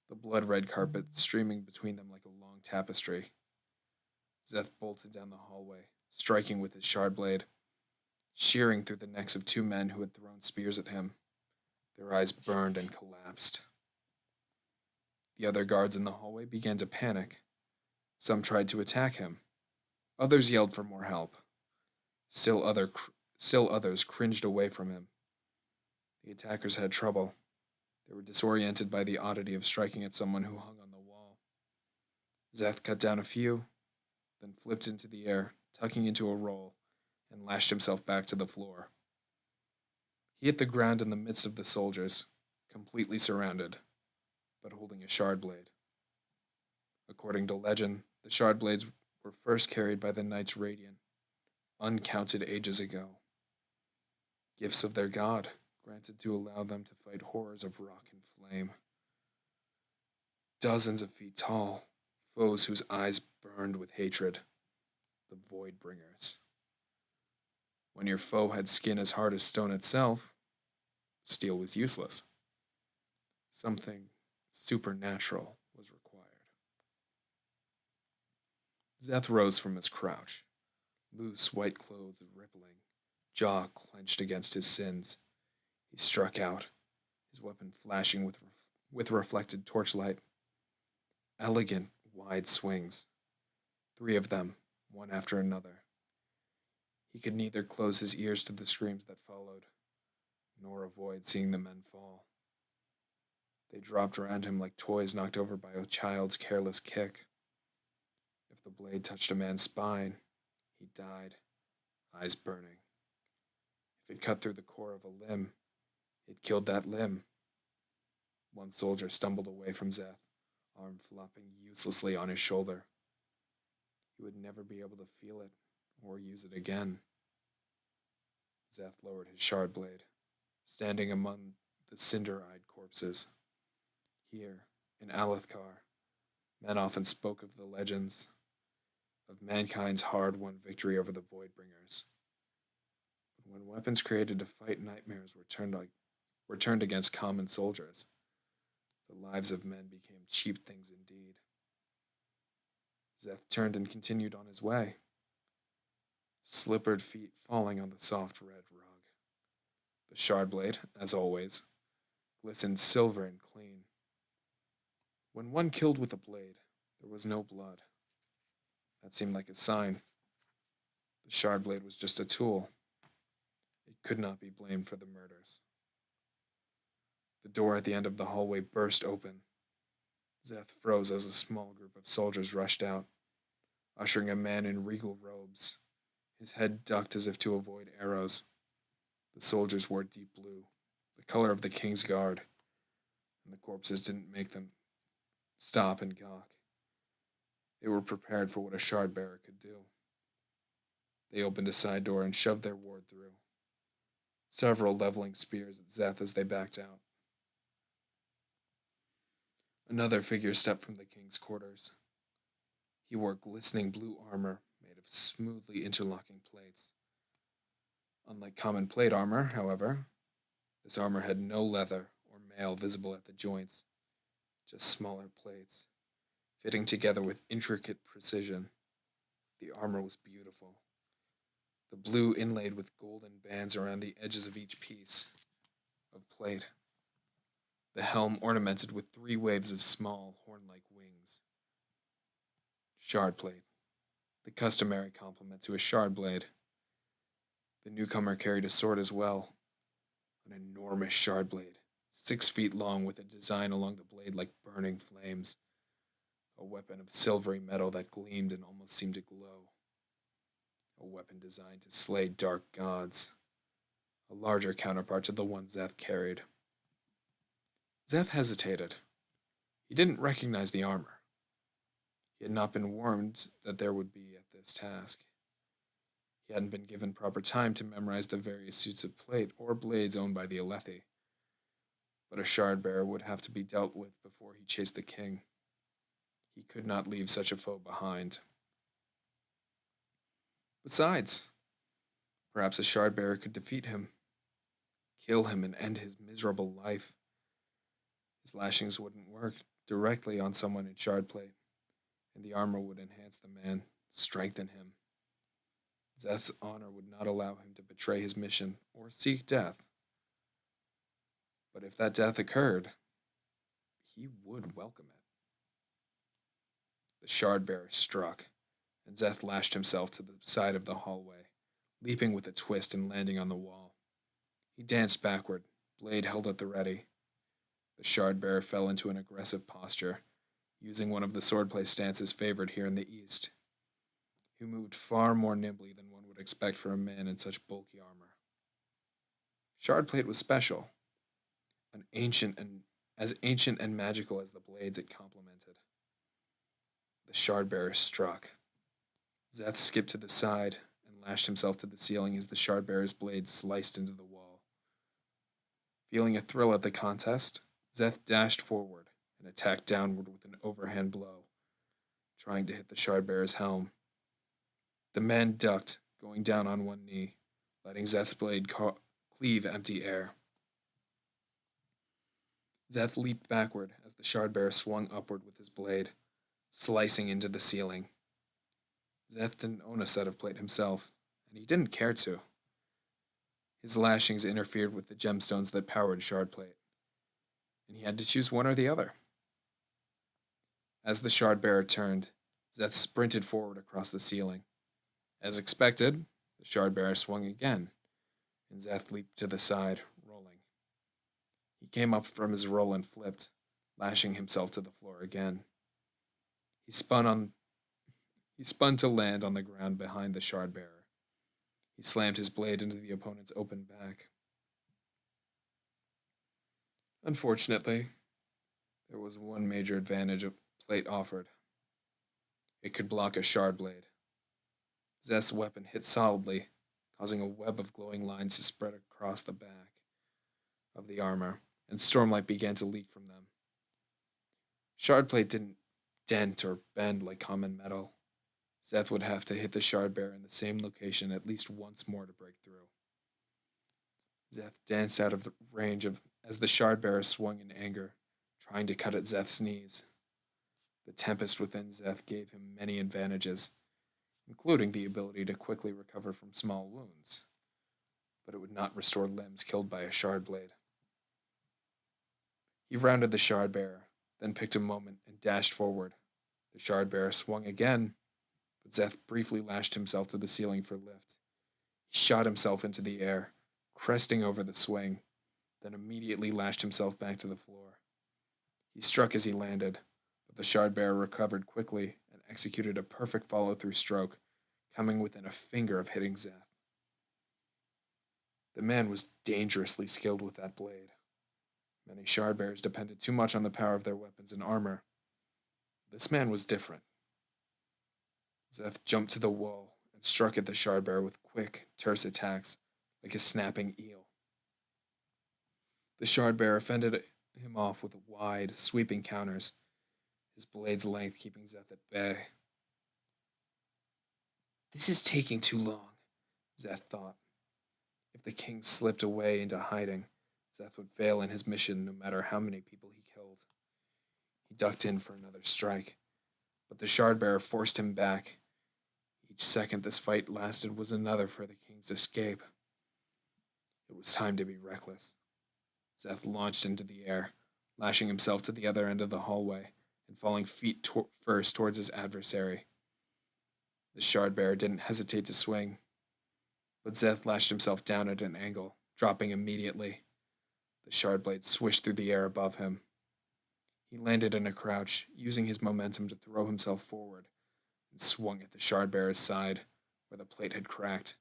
the blood-red carpet streaming between them like a long tapestry. Zeth bolted down the hallway, striking with his shard blade, shearing through the necks of 2 men who had thrown spears at him. Their eyes burned and collapsed. The other guards in the hallway began to panic. Some tried to attack him. Others yelled for more help. Still others cringed away from him. The attackers had trouble. They were disoriented by the oddity of striking at someone who hung on the wall. Zeth cut down a few, then flipped into the air, tucking into a roll, and lashed himself back to the floor. He hit the ground in the midst of the soldiers, completely surrounded, but holding a shard blade. According to legend, the shard blades were first carried by the Knights Radiant, uncounted ages ago. Gifts of their god, granted to allow them to fight horrors of rock and flame. Dozens of feet tall, foes whose eyes burned with hatred, the Void Bringers. When your foe had skin as hard as stone itself, steel was useless. Something supernatural was required. Zeth rose from his crouch, loose white clothes rippling, jaw clenched against his sins. He struck out, his weapon flashing with reflected torchlight. Elegant, wide swings, 3 of them, one after another. He could neither close his ears to the screams that followed, nor avoid seeing the men fall. They dropped around him like toys knocked over by a child's careless kick. If the blade touched a man's spine, he died, eyes burning. If it cut through the core of a limb, it killed that limb. One soldier stumbled away from Zeth, arm flopping uselessly on his shoulder. He would never be able to feel it or use it again. Zeth lowered his shard blade, standing among the cinder-eyed corpses. Here, in Alethkar, men often spoke of the legends, of mankind's hard-won victory over the Voidbringers. But when weapons created to fight nightmares were turned against common soldiers, the lives of men became cheap things indeed. Zeth turned and continued on his way, slippered feet falling on the soft red rug. The shard blade, as always, glistened silver and clean. When one killed with a blade, there was no blood. That seemed like a sign. The shard blade was just a tool. It could not be blamed for the murders. The door at the end of the hallway burst open. Zeth froze as a small group of soldiers rushed out, ushering a man in regal robes, his head ducked as if to avoid arrows. The soldiers wore deep blue, the color of the king's guard, and the corpses didn't make them stop and gawk. They were prepared for what a shard bearer could do. They opened a side door and shoved their ward through, several leveling spears at Zeth as they backed out. Another figure stepped from the king's quarters. He wore glistening blue armor made of smoothly interlocking plates. Unlike common plate armor, however, this armor had no leather or mail visible at the joints, just smaller plates, fitting together with intricate precision. The armor was beautiful, the blue inlaid with golden bands around the edges of each piece of plate. The helm ornamented with 3 waves of small, horn-like wings. Shard plate, the customary complement to a shard blade. The newcomer carried a sword as well, an enormous shard blade, 6 feet long with a design along the blade like burning flames, a weapon of silvery metal that gleamed and almost seemed to glow, a weapon designed to slay dark gods, a larger counterpart to the one Zeth carried. Zeth hesitated. He didn't recognize the armor. He had not been warned that there would be at this task. He hadn't been given proper time to memorize the various suits of plate or blades owned by the Alethi. But a shard bearer would have to be dealt with before he chased the king. He could not leave such a foe behind. Besides, perhaps a shard bearer could defeat him, kill him, and end his miserable life. His lashings wouldn't work directly on someone in shard plate, and the armor would enhance the man, strengthen him. Zeth's honor would not allow him to betray his mission or seek death. But if that death occurred, he would welcome it. The shard bearer struck, and Zeth lashed himself to the side of the hallway, leaping with a twist and landing on the wall. He danced backward, blade held at the ready. The shard bearer fell into an aggressive posture, using one of the swordplay stances favored here in the East. He moved far more nimbly than one would expect for a man in such bulky armor. Shardplate was special, as ancient and magical as the blades it complemented. The shard bearer struck. Zeth skipped to the side and lashed himself to the ceiling as the shard bearer's blade sliced into the wall. Feeling a thrill at the contest, Zeth dashed forward and attacked downward with an overhand blow, trying to hit the shard bearer's helm. The man ducked, going down on one knee, letting Zeth's blade cleave empty air. Zeth leaped backward as the Shardbearer swung upward with his blade, slicing into the ceiling. Zeth didn't own a set of plate himself, and he didn't care to. His lashings interfered with the gemstones that powered Shardplate, and he had to choose one or the other. As the Shardbearer turned, Zeth sprinted forward across the ceiling. As expected, the Shardbearer swung again, and Zeth leaped to the side, rolling. He came up from his roll and flipped, lashing himself to the floor again. He spun to land on the ground behind the Shardbearer. He slammed his blade into the opponent's open back. Unfortunately, there was one major advantage a plate offered. It could block a shard blade. Zeth's weapon hit solidly, causing a web of glowing lines to spread across the back of the armor, and stormlight began to leak from them. Shardplate didn't dent or bend like common metal. Zeth would have to hit the Shardbearer in the same location at least once more to break through. Zeth danced out of the range as the Shardbearer swung in anger, trying to cut at Zeth's knees. The tempest within Zeth gave him many advantages, including the ability to quickly recover from small wounds, but it would not restore limbs killed by a shard blade. He rounded the Shardbearer, then picked a moment and dashed forward. The Shardbearer swung again, but Zeth briefly lashed himself to the ceiling for lift. He shot himself into the air, cresting over the swing, then immediately lashed himself back to the floor. He struck as he landed, but the Shardbearer recovered quickly and executed a perfect follow-through stroke, coming within a finger of hitting Zeth. The man was dangerously skilled with that blade. Many Shardbearers depended too much on the power of their weapons and armor. This man was different. Zeth jumped to the wall and struck at the Shardbearer with quick, terse attacks, like a snapping eel. The Shardbearer fended him off with wide, sweeping counters, his blade's length keeping Zeth at bay. This is taking too long, Zeth thought. If the king slipped away into hiding, Zeth would fail in his mission no matter how many people he killed. He ducked in for another strike, but the Shardbearer forced him back. Each second this fight lasted was another for the king's escape. It was time to be reckless. Zeth launched into the air, lashing himself to the other end of the hallway and falling feet first towards his adversary. The Shardbearer didn't hesitate to swing, but Zeth lashed himself down at an angle, dropping immediately. The shard blade swished through the air above him. He landed in a crouch, using his momentum to throw himself forward, and swung at the Shardbearer's side, where the plate had cracked.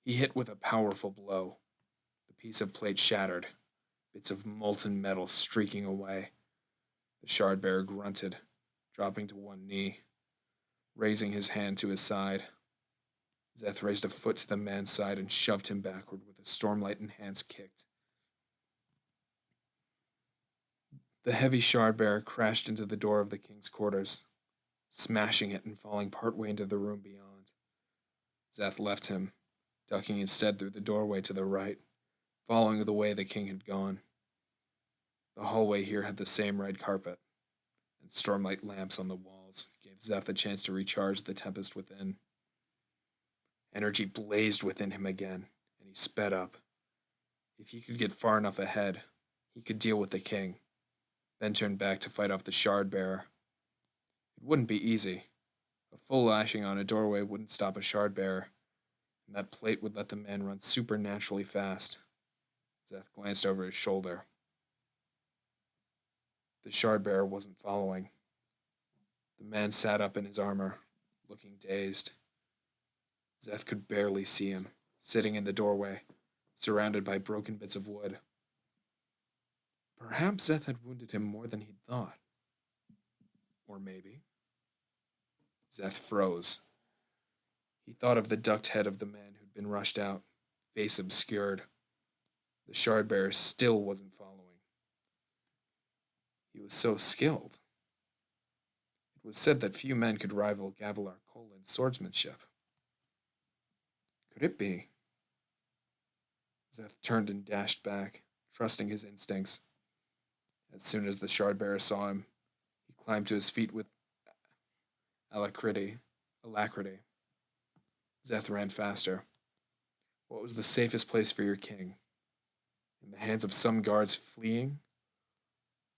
He hit with a powerful blow. The piece of plate shattered, bits of molten metal streaking away. The Shardbearer grunted, dropping to one knee, raising his hand to his side. Zeth raised a foot to the man's side and shoved him backward with a Stormlight-enhanced kick. The heavy Shardbearer crashed into the door of the king's quarters, smashing it and falling partway into the room beyond. Zeth left him, ducking instead through the doorway to the right, following the way the king had gone. The hallway here had the same red carpet, and stormlight lamps on the walls gave Zeth a chance to recharge the tempest within. Energy blazed within him again, and he sped up. If he could get far enough ahead, he could deal with the king, then turn back to fight off the Shardbearer. It wouldn't be easy. A full lashing on a doorway wouldn't stop a Shardbearer, and that plate would let the man run supernaturally fast. Zeth glanced over his shoulder. The Shardbearer wasn't following. The man sat up in his armor, looking dazed. Zeth could barely see him, sitting in the doorway, surrounded by broken bits of wood. Perhaps Zeth had wounded him more than he'd thought. Or maybe. Zeth froze. He thought of the ducked head of the man who'd been rushed out, face obscured. The Shardbearer still wasn't following. He was so skilled. It was said that few men could rival Gavilar Kol in swordsmanship. Could it be? Zeth turned and dashed back, trusting his instincts. As soon as the Shardbearer saw him, he climbed to his feet with alacrity. alacrity. Zeth ran faster. What was the safest place for your king? In the hands of some guards fleeing,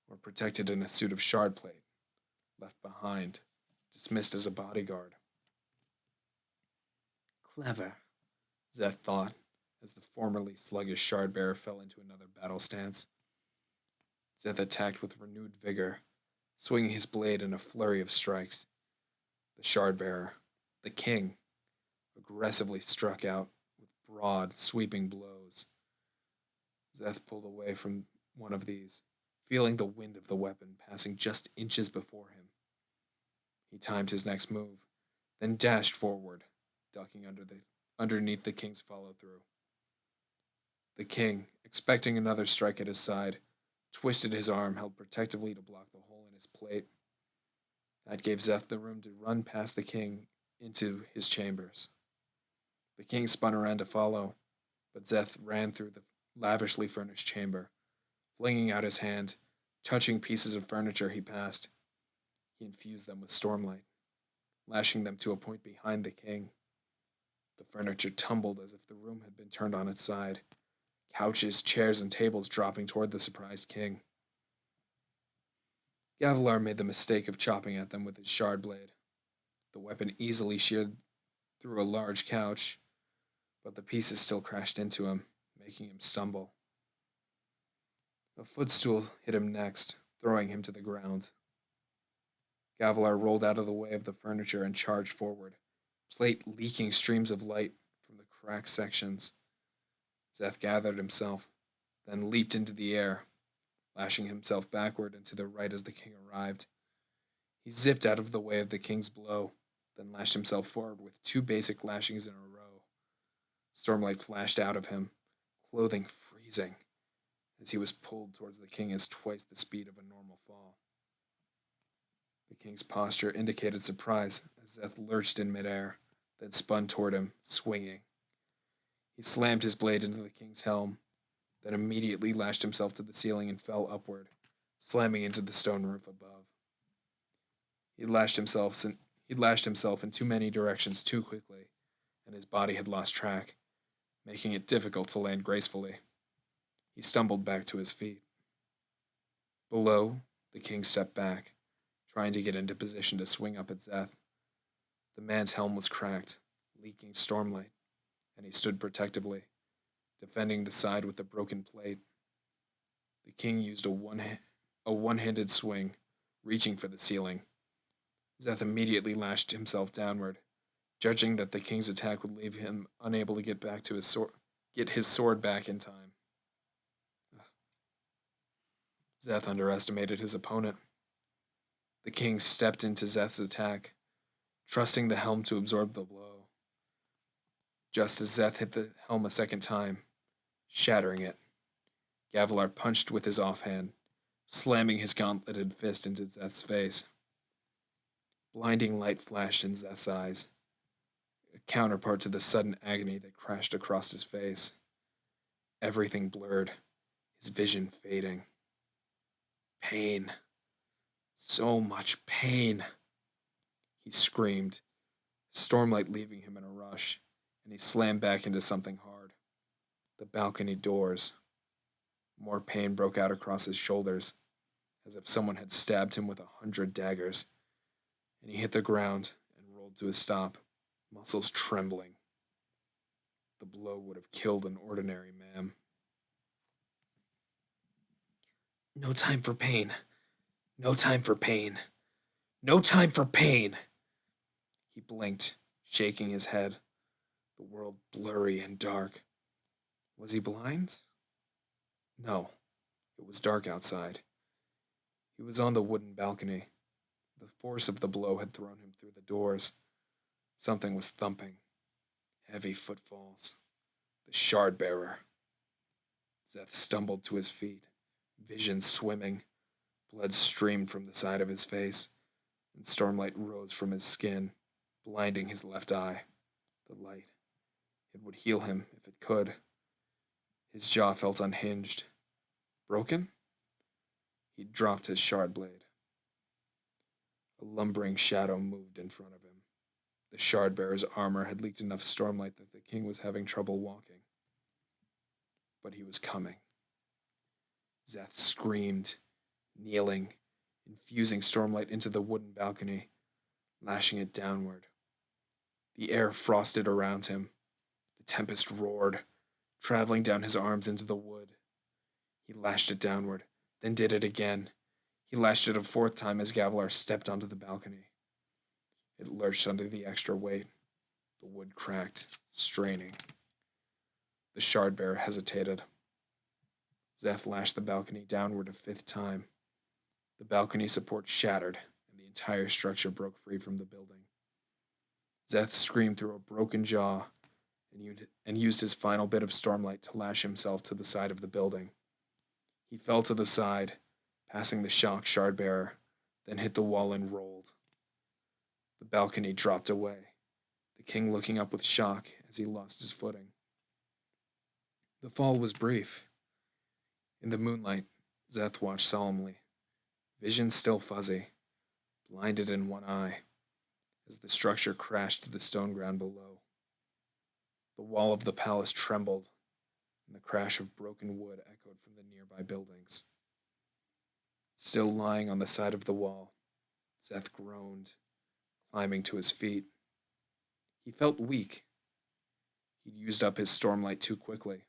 or protected in a suit of shardplate, left behind, dismissed as a bodyguard? Clever, Zeth thought, as the formerly sluggish Shardbearer fell into another battle stance. Zeth attacked with renewed vigor, swinging his blade in a flurry of strikes. The Shardbearer, the king, aggressively struck out with broad, sweeping blows. Zeth pulled away from one of these, feeling the wind of the weapon passing just inches before him. He timed his next move, then dashed forward, ducking underneath the king's follow-through. The king, expecting another strike at his side, twisted his arm held protectively to block the hole in his plate. That gave Zeth the room to run past the king into his chambers. The king spun around to follow, but Zeth ran through the lavishly furnished chamber, flinging out his hand, touching pieces of furniture he passed. He infused them with Stormlight, lashing them to a point behind the king. The furniture tumbled as if the room had been turned on its side, couches, chairs, and tables dropping toward the surprised king. Gavilar made the mistake of chopping at them with his shard blade. The weapon easily sheared through a large couch, but the pieces still crashed into him, making him stumble. A footstool hit him next, throwing him to the ground. Gavilar rolled out of the way of the furniture and charged forward, plate leaking streams of light from the cracked sections. Zeth gathered himself, then leaped into the air, lashing himself backward and to the right as the king arrived. He zipped out of the way of the king's blow, then lashed himself forward with 2 basic lashings in a row. Stormlight flashed out of him, clothing freezing, as he was pulled towards the king at twice the speed of a normal fall. The king's posture indicated surprise as Zeth lurched in midair, then spun toward him, swinging. He slammed his blade into the king's helm, then immediately lashed himself to the ceiling and fell upward, slamming into the stone roof above. He lashed himself in too many directions too quickly, and his body had lost track, making it difficult to land gracefully. He stumbled back to his feet. Below, the king stepped back, trying to get into position to swing up at Zeth. The man's helm was cracked, leaking stormlight, and he stood protectively, defending the side with the broken plate. The king used a one-handed swing, reaching for the ceiling. Zeth immediately lashed himself downward, judging that the king's attack would leave him unable to get his sword back in time. Zeth underestimated his opponent. The king stepped into Zeth's attack, trusting the helm to absorb the blow. Just as Zeth hit the helm a second time, shattering it, Gavilar punched with his offhand, slamming his gauntleted fist into Zeth's face. Blinding light flashed in Zeth's eyes, a counterpart to the sudden agony that crashed across his face. Everything blurred, his vision fading. Pain. So much pain. He screamed, Stormlight leaving him in a rush, and he slammed back into something hard. The balcony doors. More pain broke out across his shoulders, as if someone had stabbed him with 100 daggers, and he hit the ground and rolled to a stop, muscles trembling. The blow would have killed an ordinary man. No time for pain. No time for pain. No time for pain. He blinked, shaking his head, the world blurry and dark. Was he blind? No, it was dark outside. He was on the wooden balcony. The force of the blow had thrown him through the doors. Something was thumping. Heavy footfalls. The Shardbearer. Zeth stumbled to his feet, vision swimming. Blood streamed from the side of his face, and stormlight rose from his skin, blinding his left eye. The light. It would heal him if it could. His jaw felt unhinged. Broken? He dropped his shard blade. A lumbering shadow moved in front of him. The shard bearer's armor had leaked enough stormlight that the king was having trouble walking. But he was coming. Zeth screamed, kneeling, infusing stormlight into the wooden balcony, lashing it downward. The air frosted around him. The tempest roared, traveling down his arms into the wood. He lashed it downward, then did it again. He lashed it a fourth time as Gavilar stepped onto the balcony. It lurched under the extra weight. The wood cracked, straining. The shard bearer hesitated. Zeth lashed the balcony downward a fifth time. The balcony support shattered, and the entire structure broke free from the building. Zeth screamed through a broken jaw and used his final bit of stormlight to lash himself to the side of the building. He fell to the side, passing the shocked shard bearer, then hit the wall and rolled. The balcony dropped away, the king looking up with shock as he lost his footing. The fall was brief. In the moonlight, Zeth watched solemnly, vision still fuzzy, blinded in one eye, as the structure crashed to the stone ground below. The wall of the palace trembled, and the crash of broken wood echoed from the nearby buildings. Still lying on the side of the wall, Zeth groaned, climbing to his feet. He felt weak. He'd used up his stormlight too quickly,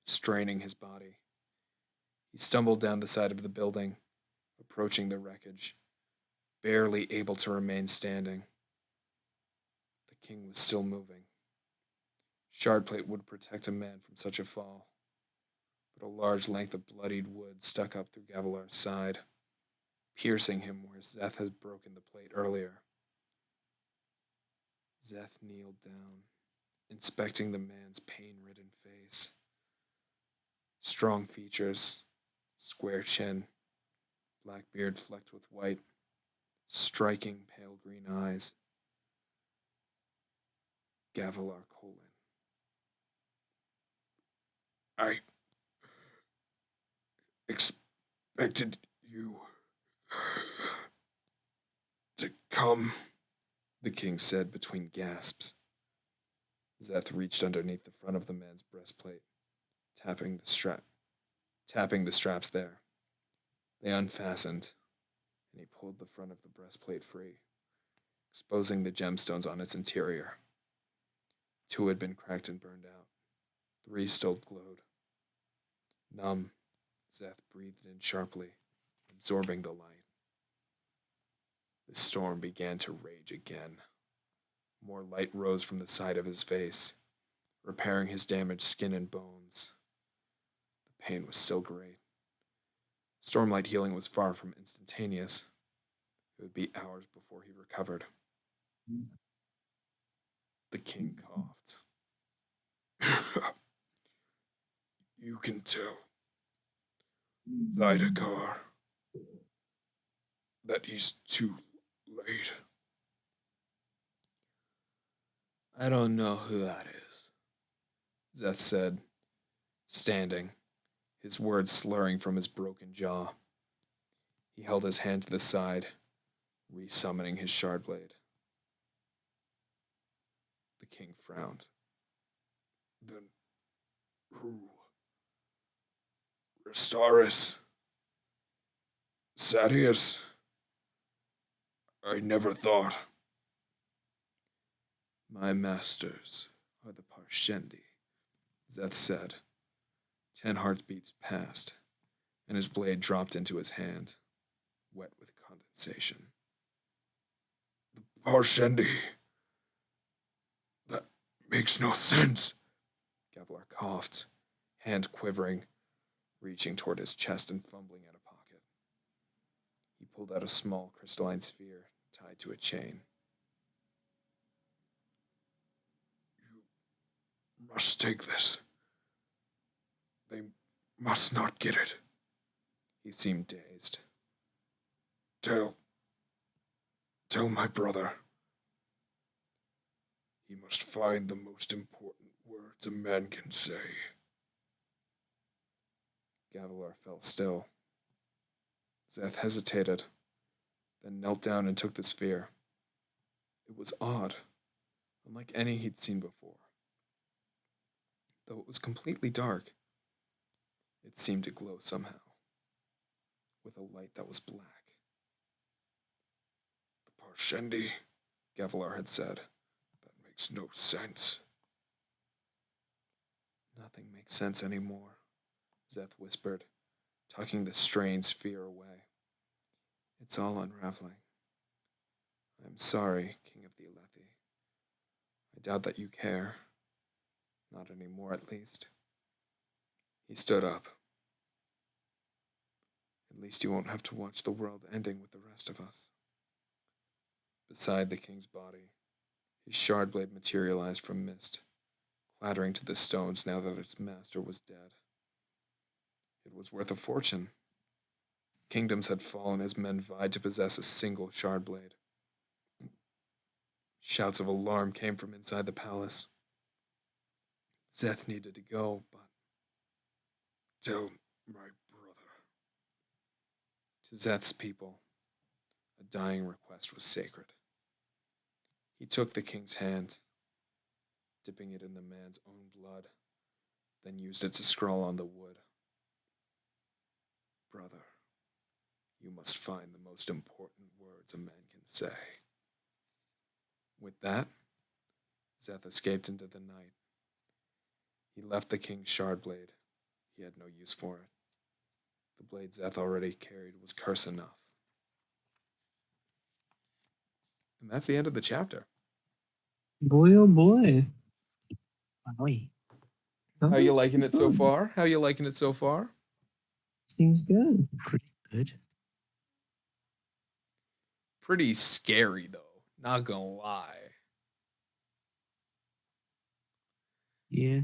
straining his body. He stumbled down the side of the building, approaching the wreckage, barely able to remain standing. The king was still moving. Shardplate would protect a man from such a fall, but a large length of bloodied wood stuck up through Gavilar's side, piercing him where Zeth had broken the plate earlier. Zeth kneeled down, inspecting the man's pain-ridden face. Strong features, square chin, black beard flecked with white, striking pale green eyes. Gavilar Colin. I expected you to come, the king said between gasps. Zeth reached underneath the front of the man's breastplate, tapping the straps there. They unfastened, and he pulled the front of the breastplate free, exposing the gemstones on its interior. 2 had been cracked and burned out. 3 still glowed. Numb, Zeth breathed in sharply, absorbing the light. The storm began to rage again. More light rose from the side of his face, repairing his damaged skin and bones. The pain was still great. Stormlight healing was far from instantaneous. It would be hours before he recovered. The king coughed. You can tell Thydakar that he's too late. I don't know who that is, Zeth said, standing, his words slurring from his broken jaw. He held his hand to the side, resummoning his shard blade. The king frowned. Then who? Restaris? Sadius? I never thought. My masters are the Parshendi, Zeth said. 10 heartbeats passed, and his blade dropped into his hand, wet with condensation. The Parshendi? That makes no sense. Gavilar coughed, hand quivering, reaching toward his chest and fumbling at a pocket. He pulled out a small crystalline sphere tied to a chain. You must take this. They must not get it. He seemed dazed. Tell my brother. He must find the most important words a man can say. Gavilar fell still. Zeth hesitated, then knelt down and took the sphere. It was odd, unlike any he'd seen before. Though it was completely dark, it seemed to glow somehow, with a light that was black. The Parshendi, Gavilar had said. That makes no sense. Nothing makes sense anymore, Zeth whispered, tucking the strange sphere away. It's all unraveling. I'm sorry, King of the Alethi. I doubt that you care. Not anymore, at least. He stood up. At least you won't have to watch the world ending with the rest of us. Beside the king's body, his shard blade materialized from mist, clattering to the stones now that its master was dead. It was worth a fortune. Kingdoms had fallen as men vied to possess a single shard blade. Shouts of alarm came from inside the palace. Zeth needed to go, but... Tell my brother. To Zeth's people, a dying request was sacred. He took the king's hand, dipping it in the man's own blood, then used it to scrawl on the wood. Brother, you must find the most important words a man can say. With that, Zeth escaped into the night. He left the king's shard blade. He had no use for it. The blade Zeth already carried was curse enough. And that's the end of the chapter. Boy, oh boy. Wait. How you liking it so far? How you liking it so far? Seems good. Pretty good. Pretty scary, though. Not gonna lie. Yeah.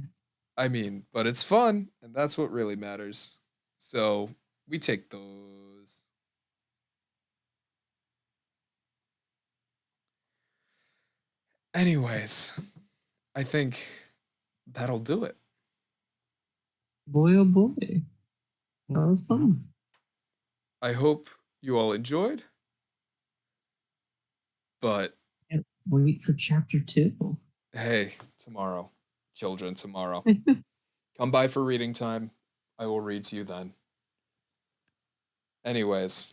I mean, but it's fun, and that's what really matters. So, we take those. Anyways, I think that'll do it. Boy, oh boy. That was fun. I hope you all enjoyed. But Can't wait for chapter 2. hey, tomorrow, children, tomorrow. Come by for reading time. I will read to you then. Anyways,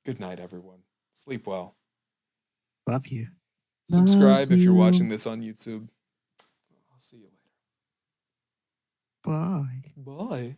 good night, everyone. Sleep well. Love you. Subscribe Love if you're you. watching this on YouTube. I'll see you later. Bye. Bye.